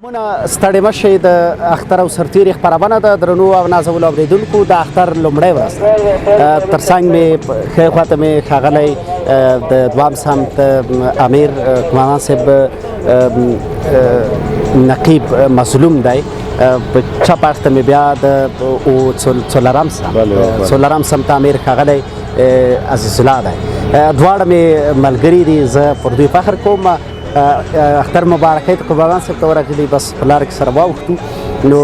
مونه ستړي مشي د اختر او سرتیري خبرونه ده درنو او نازولو اوریدونکو د اختر لومړی ورځ ترڅنګ مې ښی خواته مې ښاغلی د دوام سمت امیر قمندان صاحب نقیب مظلوم دی په چپ اړخ ته مې بیا د څلورم سمت امیر ښاغلی عزیز الله دی دواړه مې ملګري دي زه پر دوی فخر کوم اختر مبارکۍ ته قمندان صاحب ته ورغلي بس په لاره کې سره واوښتو نو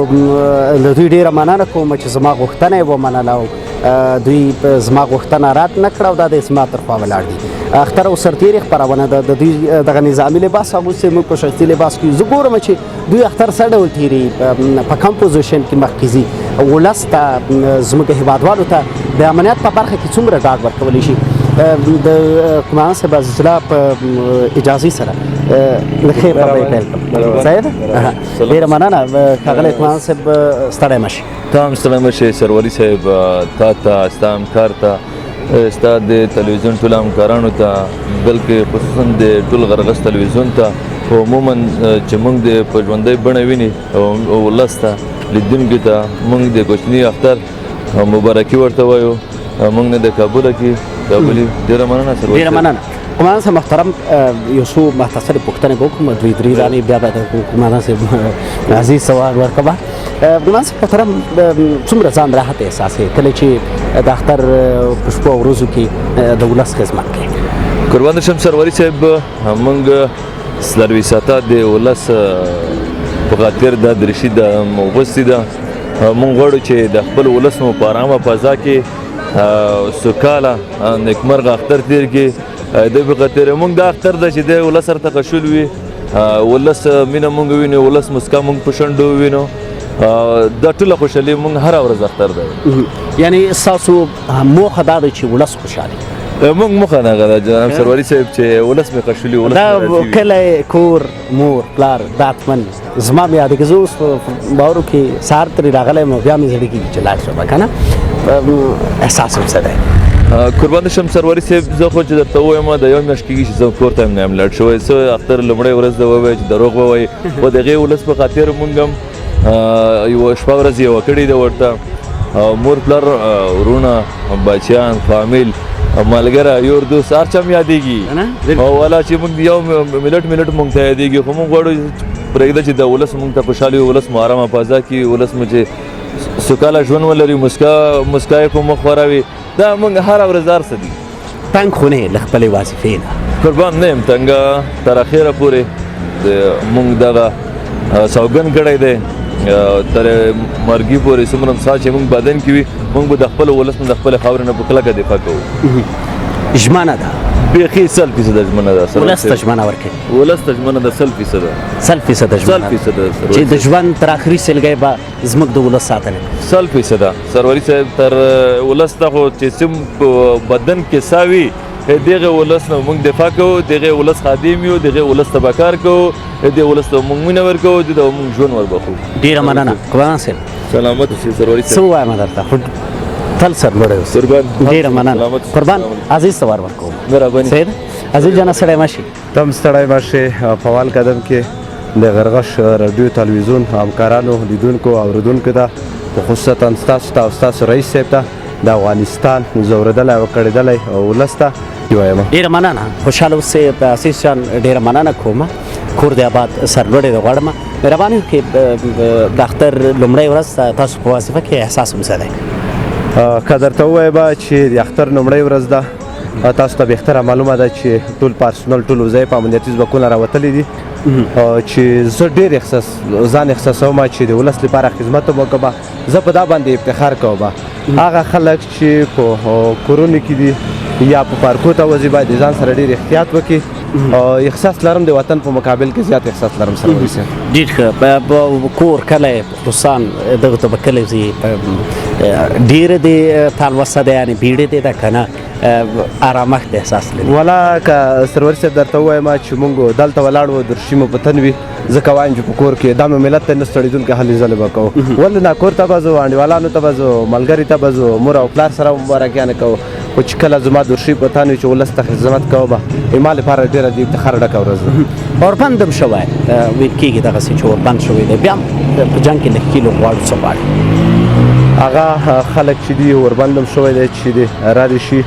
له دوی ډېره مننه کوم چې زما غوښتنه یې ومنله او دوی زما غوښتنه رد نه کړه او دا د زما تر خوا ولاړ دي اختر او سرتیري خپرونه ده د دوی دغه نظامي لباس اغوستی موږ په شخصي لباس کې زه ګورم چې دوی اختر څه ډول تېري په کم پوزیشن کې مخکې ځي ولس ته زموږ هېوادوالو ته د امنیت په برخه کې څومره ډاډ ورکولی شي د قمندان صاحب عزیز الله په اجازې سره د خیر خبرې پیل کړم صحیح ده ډېره مننه ښاغلی قمندان صاحب ستړی مه شي ته هم ستړی مه شې سروري صاحب تا ته ستا همکار ته ستا د تلویزیون ټولو همکارانو ته بلکې خصوصا د ټول غرغس تلویزیون ته عموما چې موږ د په ژوندۍ بڼه ویني ولس ته لیدونکو ته موږ د کوچني اختر مبارکي ورته وایو موږ نه د کابله کې کابلي ډېره مننه سروري ډېره مننه قمندان صاحب محترم یو څو مختصرې پوښتنې به وکړم دوې درې دانې بیا به د قمندان صاحب عزیز سوال ورکوه قمندان صاحب محترم څومره ځان راحت احساسوې کله چې د اختر په شپو او ورځو کې د ولس خدمت کوې قربان شم سروري صاحب موږ څلروي ساعته د ولس په خاطر دا درشي د موغوستې ده موږ غواړو چې د خپل ولس مو په ارامه فضا کې سوکاله نیکمرغه اختر تېر کړي د په خاطر موږ دا اختر ده چې د ولس سره تقشل وي ولس مینه موږ وینو ولس مسکا موږ په شونډو وینو دا ټوله خوشحالي موږ هره ورځ اختر ده یعنی ستاسو موخه دا ده چې ولس خوشحاله موږ موخه نه ده جناب سروري صاحب چې ولس مې خوشحالي ولس دا کلی کور مور پلار دا حتمن زما مې یاد کېږي زه اوس په باورو کې سهار ترې راغلی یم بیا مې زړه کېږي چې لاړ شم که نه احساس هم څه دی قربان شم سروري صاحب زه خو چې درته ووایم د یو میاشت کېږي چې زه کور ته هم نه یم لاړ شوی څه اختر لومړۍ ورځ ده ووایه چې دروغ ووایي خو د هغې ولس په خاطر مونږ هم یوه شپه ورځ یوه کړې ده ورته مور پلار ورونه بچیان فامیل ملګری یور دوست هر چا م یادېږي والا چې مونږ یو ملټ مونږ ته یادېږي خو مونږ غواړو پرېږده چې د ولس مونږ ته خوشحالي وي ولس مو ارامه فضا کړي ولس مو چې سوکاله ژوند ولري مسکا یې په مخ وروي دا موږ هره ورځ هر څه دي تنګ خو نه له خپلې وظیفې نه قربان نه یم تنګه تر اخره پورې موږ دغه سوګند کړی دی تر مرګي پورې څومره ساه چې موږ بدن کې وي موږ به د خپل ولس نه د خپلې خاورې نه په کلکه دفاع کوو ژمنه ده بیخي 100% ژمنه ده ولس ته ژمنه ورکوي ولس ته ژمنه ده 100% ژمنه چې د ژوند تر اخري سلګۍ به زموږ د ولس ساتنه 100% سروري صاحب تر ولس ته خو چې سم بدن کې ساوي دغه ولس نه موږ دفاع کوو دغه ولس خادم یو دغه ولس ته بکار کوو دغه ولس ته موږ مینه ورکوو دغه موږ ژوند وربخو ډېره مننه قمندان صاحب سلامت اوسئ سروري صاحب څه ووایم درته تل سرلوړی اوسئ ډېره مننه قربان عزیز ته ور ورکوم مهرباني سید عزیز جانه ستړی مه شي ته هم ستړی مه شې په اول قدم کې د غرغش راډیو تلویزیون همکارانو لیدونکو اوریدونکو ته خصوصا ستاسو ته او ستاسو رئیس صاحب ته د افغانستان زورېدلی او کړېدلی ولس ته ووایم ډېره مننه خوشحاله اوسئ عزیز جان ډېره مننه کوم کور د آباد سرلوړی د غواړم مهرباني وکړئ د اختر لومړۍ ورځ تاسو په وظیفه کې احساس هم څه دی که درته ووایم چې د اختر لومړۍ ورځ ده تاسو ته بهتره معلومه ده چې ټول پارسونل ټول وظایف امنیتي ځواکونه راوتلي دي چې زه ډېر ځان احساسوم چې د ولس لپاره خدمت وکړم زه په دا باندې افتخار کوم هغه خلک چې په کورونو کې دي یا په پارکو ته وځي باید ځان سره ډېر احتیاط وکړي احساس لرم د وطن په مقابل کې زیات احساس لرم سروري صاحب ډېر ښه کور کلی خصوصا دغه ته به کلی ځي ډېره دې تلوسه ده یعنې بیړې دې ده که نه آرامښت احساس لري والا که سروري صاحب درته ووایم چې موږ دلته ولاړ وو درشي مو په تن وي ځکه وایم چې په کور کې دا مې ملت ته نه ستړېدونکې هلې ځلې به کوو ولې نه کور ته به ځو انډیوالانو ته به ځو ملګري ته به ځو مور او پلار سره مبارکیانې کوو خو چې کله زما دوشي په تان وي چې ولس ته خدمت کوم ما لپاره ډېره د افتخار ډکه ورځ ده. اوربند هم شوی ویل کېږي دغسې چې اوربند شوی دی بیا هم په جنګ کې لږ کیلو غواړو څه غواړي هغه خلک چې دي اوربند هم شوی دی چې دی را دي شي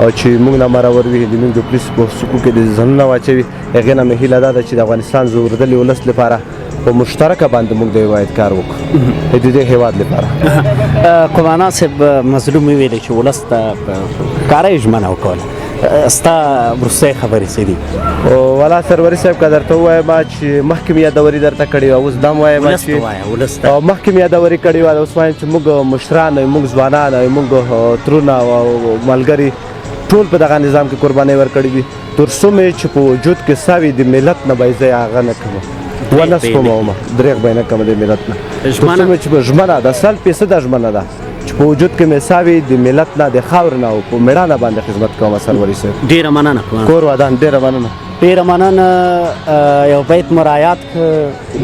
او چې موږ نه مرور وي زموږ د پولیس په سکو کې د ځانونه واچوي هغې نه مې هیله دا ده چې د افغانستان زوردلي ولس لپاره په مشترکه باندې موږ د هیواد کار وکړو د دې هیواد لپاره. قماندان صاحب مظلوم ویلې چې ولس ته ښکاره یې ژمنه وکوله ستا وروستۍ خبرې څه دي؟ والا سروري صاحب که درته ووایم چې مخکې مې یادوري درته کړې وه اوس دا هم وایم چې مخکې مې یادوري کړې وه اوس وایم چې موږ مشران یو موږ ځوانان یو موږ ترونه او ملګري ټول په دغه نظام کې قربانۍ ورکړې دي تر څو مې چې په وجود کې ساوي د ملت نه به زه هغه نه کوم ونه سپمومه دریغ به یې نه کوم د ملت نه تر څو مې چې ژمنه ده 100% ژمنه ده چې په وجود کې مې ساوي د ملت نه د خاورې نه او په مېړانه باندې خدمت کوم سروري صاحب. ډېره مننه کور ودان ډېره مننه. ډېره مننه. یو بیت مرایات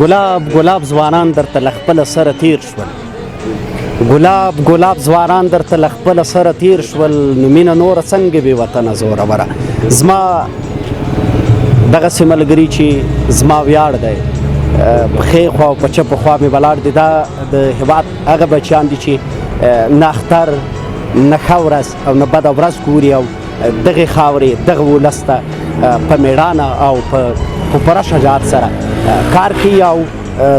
ګلاب ګلاب ځوانان درته له خپله سره تیر شول ګلاب ګلاب ځوانان درته له خپله سره تیر شول نو مینه نوره څنګه بې وطنه زوروره زما دغسې ملګري چې زما ویاړ دی په ښې خوا او په چپه خوا مې ولاړ دي دا د هېواد هغه بچیان دي چې نه اختر نه ښه ورځ او نه بده ورځ ګوري او دغې خاورې دغه ولس ته په مېړانه او په پوره شجاعت سره کار کوي او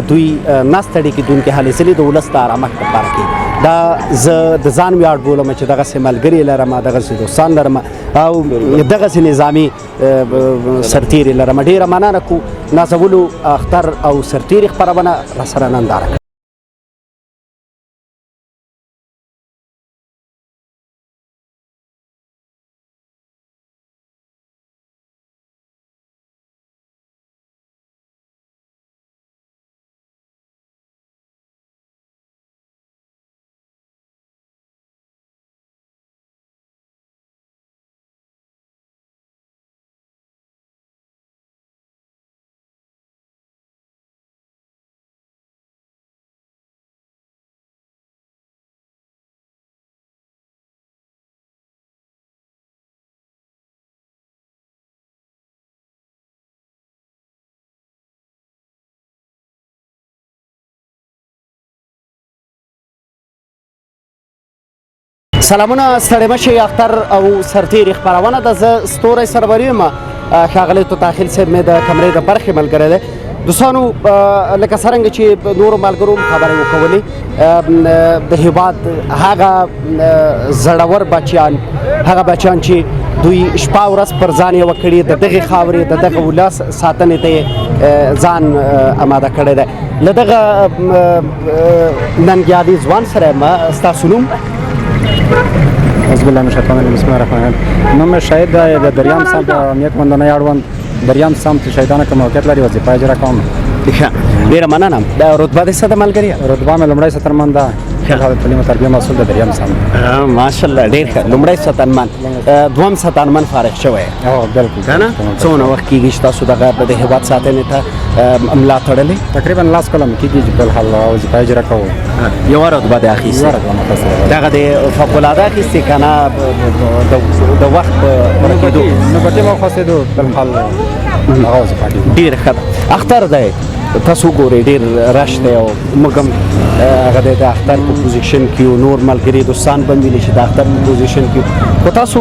دوی ناستړي کېدونکي هلې ځلې د ولس د ارامښت لپاره کوي دا زه د ځان ویاړ بولم چې دغسې ملګري لرم دغسې دوستان لرم او دغسې نظامي سرتیري لرم. ډېره مننه کو نازولو اختر او سرتیري خپرونه راسره ننداره کوي. سلامونه ستړي مشئ اختر او سرتیري خپرونه ده زه ستوری سروري یم ښاغلی توتاخیل صاحب مې د کمرې د برخې ملګری دی. دوستانو لکه څرنګه چې نورو ملګرو خبرې وکولې د هېواد هغه زړور بچیان هغه بچیان چې دوی شپه ورځ پر ځان یوه کړي د دغې خاورې د دغه ولس ساتنې ته یې ځان اماده کړی دی. له دغه ننګیالي ځوان سره یم. ستاسو نوم؟ حزب الله من الشیطان الرجیم بسم الله الرحمن الرحیم. نوم شهید د دریام سمت امنیت مندنۍ اړوند دریام سمت شهیدانو کې موقعیت لري وظیفه اجرا کوم. ډېره مننه. رتبه دې څه ده ملګري؟ رتبه مې لومړی سترمن ده تعلیم او تربیه مسؤل د دریام سمت. ماشاءالله ډېر ښه. لومړی ستنمن دوم ستنمن فارغ شوی بالکل که نه څومره وخت کېږي چې تاسو دغه د هېواد ساتنې ته ملا تړلې؟ تقریبا لاس کلم کېږي چې بل حال وظیفه اجرا کوو. یوه رتبه دې اخیستې دغه د فوقالعاده اخیستې که نه د وخت په پوره کېدو نو په ټیم وخوځېدو بل حال هغه وظیفه کېږي. ډېر ښه ده. اختر دی تاسو وګورئ ډېر رش دی او موږ هم هغه دی د اختر په پوزیشن کې یو نور ملګري دوستان به هم ویني چې د اختر په پوزیشن کې خو تاسو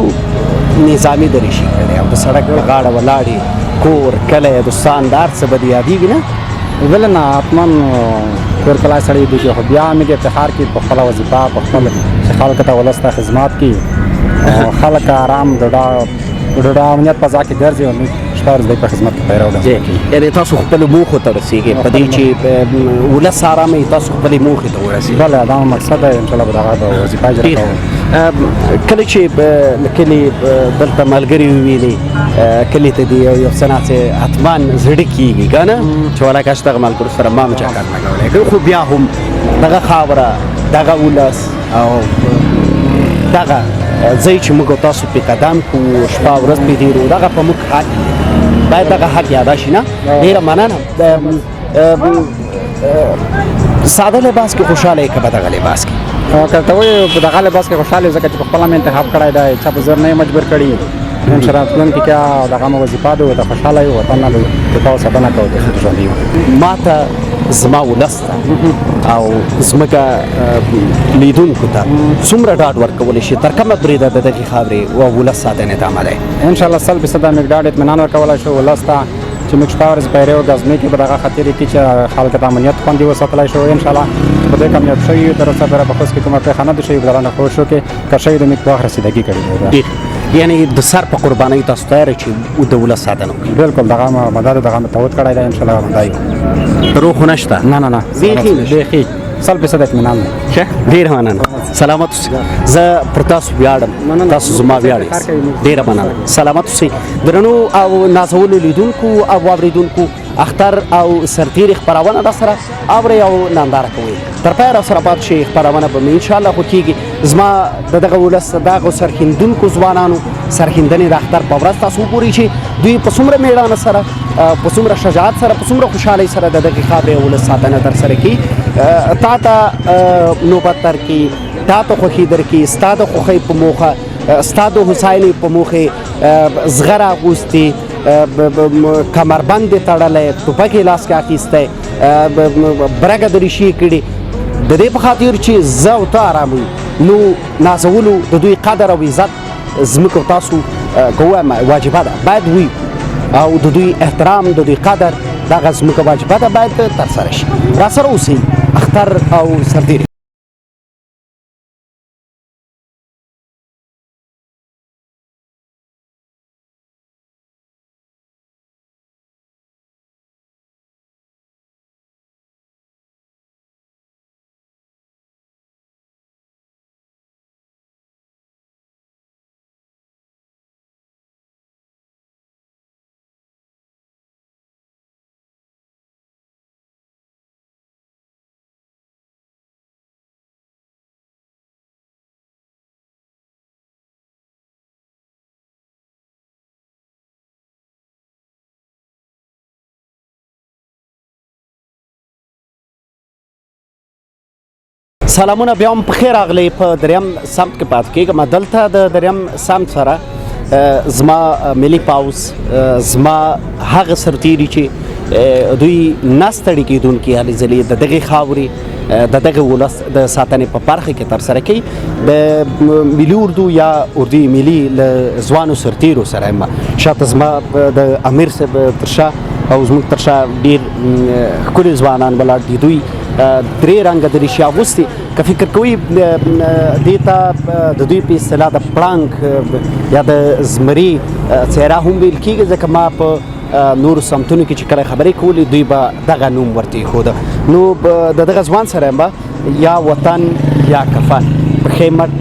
نظامي دریشي کړې او د سړک په غاړه ولاړې کور کلی دوستان د هر څه به دې یادېږي نه؟ ولې نه حتما کور کلی سړی دی خو بیا موږ افتخار کوي په خپله وظیفه په خپل چې خلکو ته ولس ته خدمت کوي خلک آرام ډوډۍ امنیت فضا کې ګرځي او موږ شپه ورځ دی په خدمت کې پیرو ده. یعنې تاسو خپلو موخو ته رسېږئ په دې چې ولس ارامه وي تاسو خپلې موخې ته ورسېږئ. بله دا مقصد دی انشاءالله به د هغه د وظیفه اجرا کوو. کله چې کلي دلته ملګري وویني کلي ته دي یو څه ناڅه حتما زړه کېږي که نه چې ولا کاش دغه ملګرو سره ما هم چکر لګولی که خو بیا هم دغه خاوره دغه ولس او دغه ځای چې موږ تاسو پې قدم کوو شپه ورځ پې تېرو دغه په موږ حق باید دغه حق یاده شي نه. ډېره مننه. ساده لباس کې خوشحاله یې که به دغه لباس کې که ته وایې په دغه لباس کې خوشحاله ځکه چې په خپله مې انتخاب کړی دی چا په زور نه یې مجبور کړي ان شاء الله راتلونکي کې دغه مو وظیفه ده ورته خوشحاله یو وطن نه دفاع او ساتنه کوو د ښه ژوند یو ما ته زما ولس ته او زموږ لیدونکو ته څومره ډاډ ورکولی شي تر کومه بریده د دغې خاورې او ولس ساتنې ته عملی ان شاء الله 100% موږ ډاډ اطمینان ورکولی شو ولس ته چې موږ شپه ورځ په یو ګزمې کې به دغه خاطرې کې چې خلکو ته امنیت خوندي وساتلی شو ان شاء الله په دې کامیاب شوي یو تر اوسه پورې په خوست کې کومه پېښه نه ده شوې په دغه خوشو کې که شوي د موږ په وخت رسیدګي کړې ده ډېر یعنې د سر په قربانۍ تاسو تیار چې د ولس ساتنه وکړي بالکل دغه مدد دغه متعهد کړی دی ان شاء الله همدا یو دروغ خو نشته نه بیخي نشته بیخي 100% اطمینان دی ډېره مننه سلامت اوسئ زه پر تاسو ویاړم تاسو زما ویاړ یاست ډېره مننه سلامت اوسئ درنو او نازولو لیدونکو او واورېدونکو اختر او سرتېرې خپرونه را سره اورئ او ننداره کوئ تر پایه را سره پاتې شئ خپرونه به مې انشاءالله خوښیږي زما د دغه ولس دغو سرښندونکو ځوانانو سرښندنې د اختر په ورځ تاسو وګورئ چې دوی په څومره مېړانه سره په څومره شجاعت سره په څومره خوشحالۍ سره د دغې خاورې او ولس ساتنه ترسره کوي تا ته نوبت درکړي تا ته خوښي درکړي ستا د خوښۍ په موخه ستا د هوساینې په موخې زغره اغوستې کمربند یې تړلی ټوپک یې لاس کې اخیستی برګه د ریشې کړي د دې په خاطر چې زه او ته ارام وي نو نازولو د دوی قدر او عزت زموږ او تاسو که ووایم واجبه ده باید وي او د دوی احترام د دوی قدر دغه زموږ واجبه ده باید ترسره شي را سره اوسئ اختر او سرتېرې سلامونه بیا هم پخیر راغلی په دریم سمت کې پاتې کېږم دلته د دریم سمت سره زما ملي پوځ زما هغه سرتېري چې دوی نه ستړي کېدونکي هلې ځلې د دغې خاورې د دغه ولس د ساتنې په برخه کې ترسره کوي د ملي اردو یا اردو ملي له ځوانو سرتېرو سره یم شاته زما د امیر صاحب تر شا او زموږ تر شا ډېر ښکلي ځوانان ولاړ دي دوی درې رنګه د ریشې اغوستي که فکر کوئ دې ته د دوی په اصطلاح د پړانګ یا د زمري څېره هم ویل کېږي ځکه ما په نورو سمتونو کې چې کله خبرې کولې دوی به دغه نوم ورته ایښوده نو د دغه ځوان سره یم به یا وطن یا کفن پښې مټ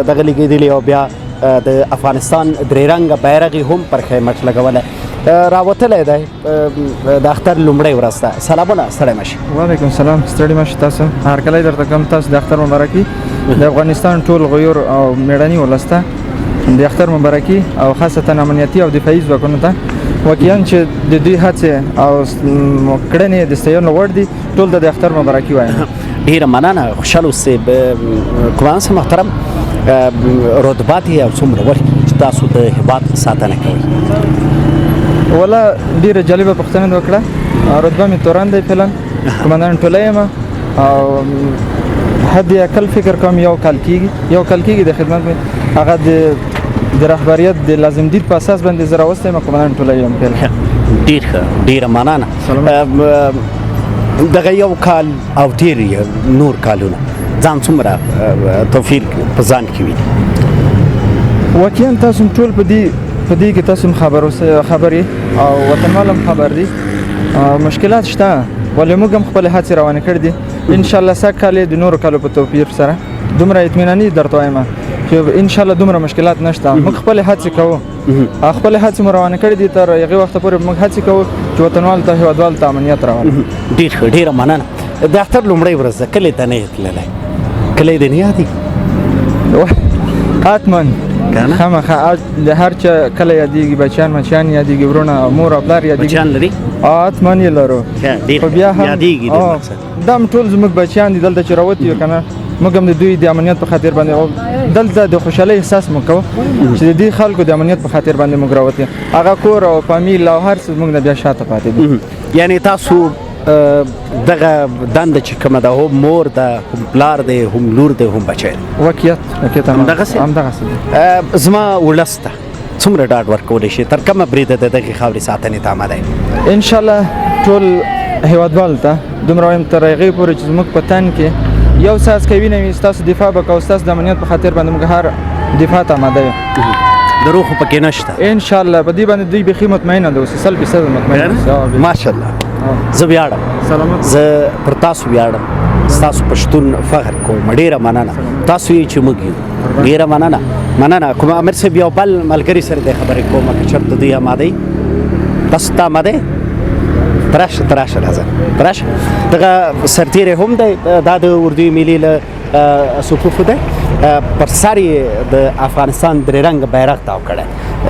دغه لګېدلي او بیا د افغانستان درې رنګه بیرغ یې هم پر ښې مټ لګولی راوتلی دی د اختر لومړۍ ورځ ته سلامونه ستړی مه شي وعلیکم سلام ستړي مه شي تاسو هرکلی درته کوم تاسو د اختر مبارکي د افغانستان ټول غیور او مېړني ولس ته د اختر مبارکي او خاصتا امنیتي او دفاعي ځواکونو ته واقعا چې د دوی هڅې او کړنې د ستایلو وړ دي ټول د اختر مبارکي وایم ډېره مننه خوشحال اوسئ قربان صاحب محترم رتبات یې او څومره ورکړي چې تاسو د هېواد ساتنه کوئ ولا ډیره جالبه پوښتنه وکړه رتبه مې توران دی فعلا قمندان ټوله یم او حد اقل فکر کوم یو کال کېږي د خدمت مې هغه د رهبریت د لازم دید په اساس باندې زه راوستی یم قمندان ټوله یم فعلا ډېر ښه ډېره مننه دغه یو کال او ډېر نور کالونه ځان څومره توفیر په ځان کې ویني واقعا تاسو ټول په دې کې تاسو خبرې او وطنوال هم خبر دي مشکلات شته ولې موږ هم خپلې هڅې روانې کړې دي انشاءالله سږ کال د نورو کالو په توپیر سره دومره اطمیناني درته وایم چې انشاءالله دومره مشکلات نشته موږ خپلې هڅې کوو خپلې هڅې مو روانې کړې دي تر هغې وخته پورې موږ هڅې کوو چې وطنوال ته هېوادوال ته امنیت راولو ډېر ښه ډېره مننه د اختر لومړۍ ورځ ده کلی ته نه یې تللی کلی دې نه یادېږي حتما خامخا د هر چا کله یادېږي بچیان مچیان یادېږي ورونه مور او پلار یادېږي بچیان لري حتما یې لرو ډېر خو بیا هم یادېږي دا هم ټول زموږ بچیان دي دلته چې راوتي یو که نه موږ هم د دوی د امنیت په خاطر باندې او دلته د خوشحالۍ احساس مو کوو چې د دې خلکو د امنیت په خاطر باندې موږ راوتي هغه کور او فامیل او هر څه موږ نه بیا شاته پاتې دي. یعنی تاسو دغه دنده چې کومه ده هم مور ده هم پلار دی هم لور دی هم بچی دی واقعیت همدغسې زما ولس ته څومره ډاډ ورکولی شي تر کومه بریده د دغې خاورې ساتنې ته آمده یم؟ انشاءالله ټول هیوادوالو ته دومره وایم تر هغې پورې چې زموږ په تن کې یو څاڅکی وینه وي ستاسو دفاع به کوو ستاسو د امنیت په خاطر باندې موږ هر دفاع ته آماده یو. دروغ خو پکې نشته انشاءالله په دې باندې دوی بیخي مطمئنه ده اوسې 100% مطمئنه اوسئ. ماشاءالله زه ویاړم سلامت زه پر تاسو ویاړم ستاسو پښتون فخر کوم ډېره مننه تاسو یې چې موږ یو ډېره مننه کوم امیر صاحب یو بل ملګري سره د خبرې کوم که چېرته دوی آماده یي تاسو ته آماده یې تراشه راځه تراشه دغه سرتیری هم دی دا د اردوی ملي له صفوفو دی پر سر یې د افغانستان درې رنګه بیرغ تاو کړی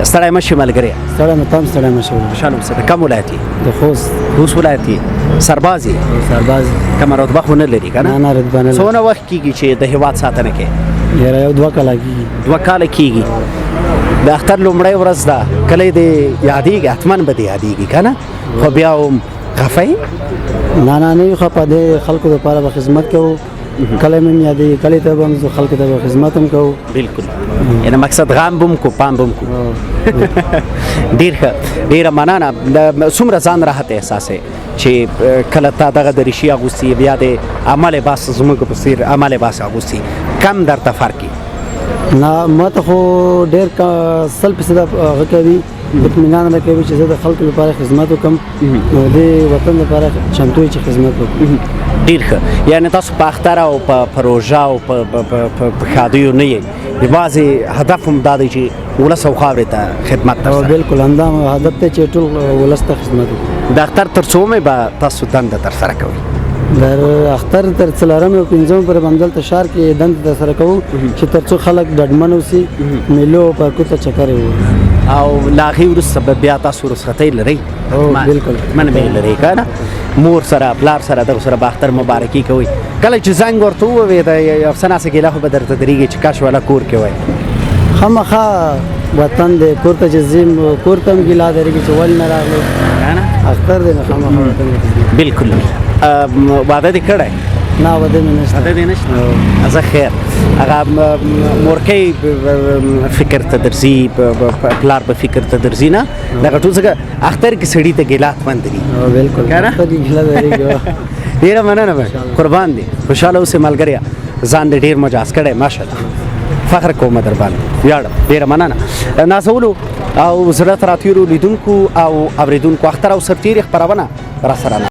ستړی مه شي ملګریه ستړی مې تم ستړی مه شو خوشحاله اوسه د کوم ولایت یې د خوست ولایت یې سرباز یې سرباز کومه رتبه خو نه لري که نه رتبه نه لري. څومره وخت کېږي چې د هېواد ساتنه کوې؟ یاره یو 2 کاله کېږي 2 کاله کېږي د اختر لومړۍ ورځ ده کله یې دې یادېږي حتما به دې یادېږي که نه خو بیا هم خفه یې؟ نه یو خفه دی خلکو دپاره به خدمت کوو کله مې یادېږي کله ته به هم زه خلکو ته به خدمت هم کوو بلکل یعنې مقصد غم به هم کو پام به هم کو ډېر ښه ډېره مننه څومره ځان راحت احساسوې چې کله تا دغه دریشي اغوستې بیا د عمل باس زموږ په څېر عمل باس اغوستې کم درته فرق یې؟ نه ما ته خو ډېر 100% هغه کوي اطمینان راکوي چې زه د خلکو لپاره خدمت وکړم نو د وطن لپاره چمتو یې چې خدمت وکړم. ډېر ښه یعنې تاسو په اختر او په پروژه او په ښادیو نه یې یوازې هدف هم دا دی چې ولس او خاورې ته خدمت ترسره بلکل همدا هدف دی چې ټول ولس ته خدمت وکړو. د اختر تر څومې به تاسو دنده ترسره کوئ؟ در اختر تر 4 او 5 پورې به همدلته ښار کې دنده ترسره کوو چې تر څو خلک ډاډمن اوسي میلو او پارکو ته چکر یې ووهي او له هغې وروسته به بیا تاسو رخصتۍ لرئ؟ بلکل من به یې لرئ که نه مور سره پلار سره دغو سره به اختر مبارکي کوئ کله چې زنګ ورته ووې د یو څه ناڅه ګیله خو به درته درېږي چې کاش والا کور کې وای خامخا وطن دی کور ته چې ځیم کور ته هم ګیله درېږي چې ولې نه راغلو اختر دی نو خامخا وطن ته بلکل واده دې کړی؟ نه واده مې نشته واده دې نشته زه خیر هغه مورکۍ فکر ته درځي پلار به فکر ته درځي نه دغه ټول ځکه اختر کې سړي ته ګیله حتما درېږي بلکل اختر کې ګیله درېږي ډېره مننه به قربان دي خوشحاله اوسې ملګریه ځان دې ډېر مجاز کړی ماشاءالله فخر کوم در باندې ویاړم ډېره مننه نازولو او زړه ته راتېرو لیدونکو او اورېدونکو اختر او سرتېري خپرونه راسره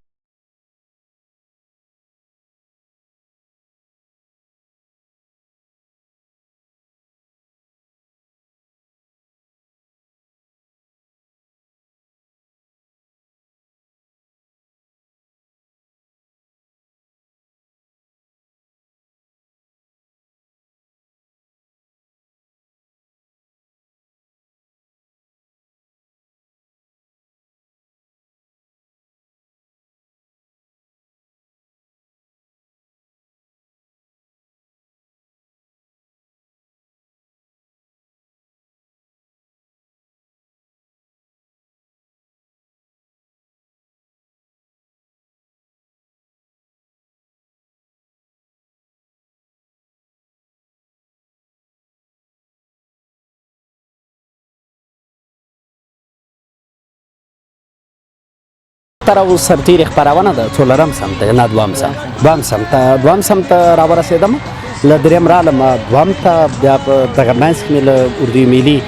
اختر او سرتېري خپرونه د 4 سمت نه 2 سمت راورسېدم له 3 رالم 2 ته بیا په دغه منځ کې مې له اردوی ملي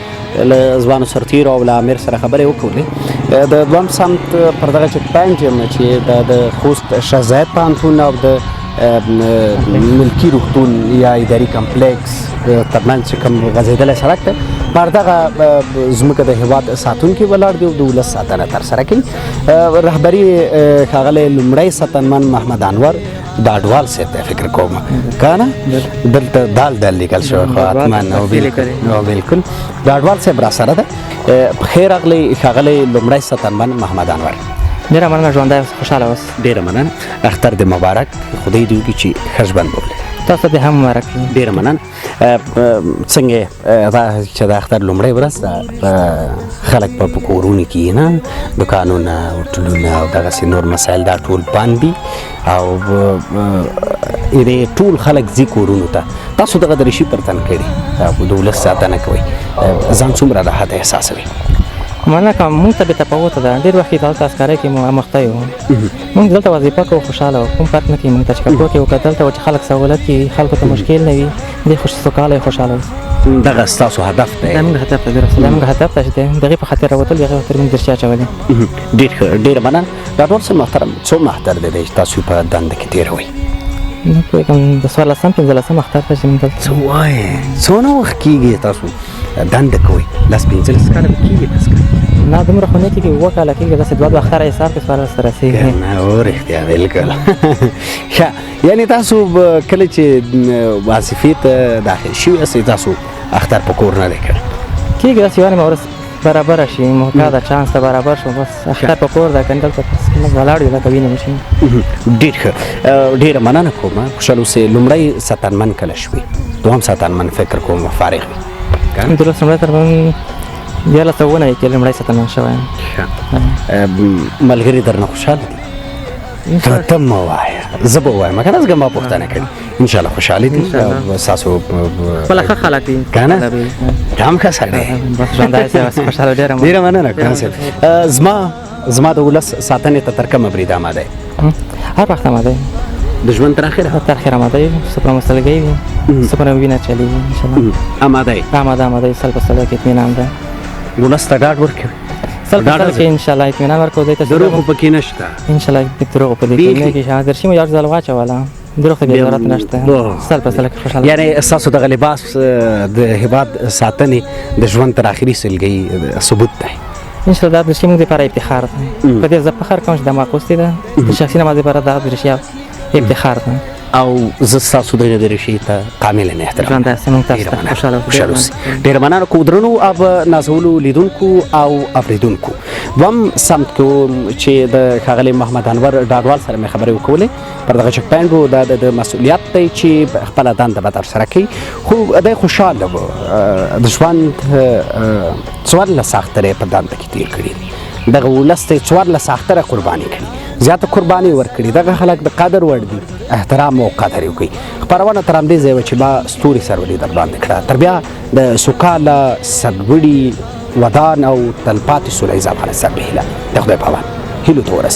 له ځوانو سرتېرو او له امیر سره خبرې وکړلې د 2 سمت پر دغه چک پاینټ یم چې د خوست شاه زاید پوهنتون او د ملکي روغتون یا اداري کمپلیکس ترمنځ چې کوم غځېدلی سړک دی پر دغه زموږ د هېواد ساتونکي ولاړ دي او د ولس ساتنه ترسره کوي رهبري ښاغلی لومړی ستنمن محمد انور ډاډوال صاحب دی فکر کوم که نه دلته دال لیکل شوی خو حتما بلکل ډاډوال صاحب را سره ده بخیر راغلی ښاغلی لومړی ستنمن محمد انور ډېره مننه ژوندی اوس خوشحاله اوس ډېره مننه اختر دې مبارک خدای دې وکړي چې ښه ژوند وولې تاسو به هم مبارک وي. ډېره مننه. څنګه دا چې د اختر لومړۍ ورځ ده خلک په کورونو کې نه دکانونه هوټلونه او دغسې نور مسایل دا ټول بند دي او ټول خلک ځي کورونو ته. تاسو دغه دریشي پر تن کړي د ولس ساتنه کوئ، ځان څومره راحت احساسوئ؟ مننه کوم. موږ ته بې تفاوته ده. ډېر وخت دلته عسکرۍ کې مخته یو. موږ دلته وظیفه کوو، خوشحاله وو. کوم فرق نه کوي موږ ته چې کلتور کې وکتل ته چې خلک سهولت کې خلکو ته مشکل نه وي دې سوکاله خوشحاله وي. دغه ستاسو هدف دی؟ دا موږ هدف دی. زموږ هدف دا چې دی دغې په خاطر راوتل دي، هغې خاطر موږ درشي اچولې. ډېر ښه، ډېره مننه. ډاکټر صاحب محترم، څو اختر دی چې تاسو په دنده کې تېروئ؟ نه پوهېږم، د 14 15 اختر ته چې موږ دلته څه وایې؟ څونه وخت کېږي تاسو دنده کوئ؟ 10-15 کاله به کېږي داسې کار؟ نه دومره خو نه کېږي، 2 کاله کېږي. داسې 2 اختره حساب کې 14 ته رسېږي. نه او رښتیا بالکل. ښه، یعنې تاسو کله چې وظیفې ته داخل شوي یاستئ تاسو اختر په کور نه دی کړی؟ کېږي داسې یوه نیمه ورځ برابره شي، موقع ده چانس ته برابر شو، بس اختر په کور ده. کنه دلته موږ ولاړ یو لکه وینې مشین. ډېر ښه، ډېره مننه کوم. خوشحال اوسئ. لومړی ستنمن کله شوي؟ دوهم ستنمن فکر کوم فارغ وي؟ د لومړی ترمن 11 کې لومړی ستنمن شوی یم. ملګري درنه خوشحاله دي؟ ته مه وایه، زه به ووایم که نه زه ما پوښتنه کړې. انشاءالله خوشحاله دي ستاسو خپله ښه خلک دي که نه؟ ته هم ښه سړی. بس ژوند داسې خوشحاله ډېره مننه ګران صاحب. زما د ولس ساتنې ته تر کومه برید آماده یې؟ هر وخت آماده یم د ژوند تر اخره؟ تر اخره آماده یم. څومره مو سلګۍ وي، څومره مو وینه چلېږي، انشاءالله آماده یې؟ آماده یې. سل په سلو کې اطمینان ده. ولس ته ډاډ ورکوي؟ سل په سلو کې انشاءالله اطمینان ورکوو. دی ته دروغ خو پکې نشته؟ انشاءالله دروغ په دې کې نه کېږي. درشي مو یو ځل واچوله، دروغ ته بیا ضرورت نشته. سل په سلو کې خوشحاله. یعنې ستاسو دغه لباس د هېواد ساتنې د ژوند تر اخري سلګۍ ثبوت دی؟ انشاءالله دا درشي موږ دپاره افتخار دی. په دې زه فخر کوم چې دا ماخوستې ده. د شخصي نماز دپاره دا درشي افتخار ده. او زه ستاسو دغې درشي ته کاملا احترام. ژوند داسې موږ تاسو ته خوشحاله اوسئ. ډېره مننه کو درنو او نازولو لیدونکو او اورېدونکو. دوهم سمت کې چې د ښاغلي محمد انور ډاډوال سره مې خبرې وکولې پر دغه چک پاینټ و، دا د مسؤلیت دی چې خپله دنده به ترسره کوي. خو دی خوشحاله و. د ژوند 14 اخترې په دنده کې تېر کړي دي. دغه ولس ته 14 اختره قرباني کړي، زیاته قرباني ورکړي. دغه خلک د قدر وړ دي، احترام او قدر یې وکړي. خپرونه تر همدې ځایه وه چې ما ستوري سرولي در باندې کړه. تر بیا د سوکاله سرلوړي ودان او تلپاتې سوله ییز افغانستان په هیله د خدای په امان هیلو ته ورسېږي.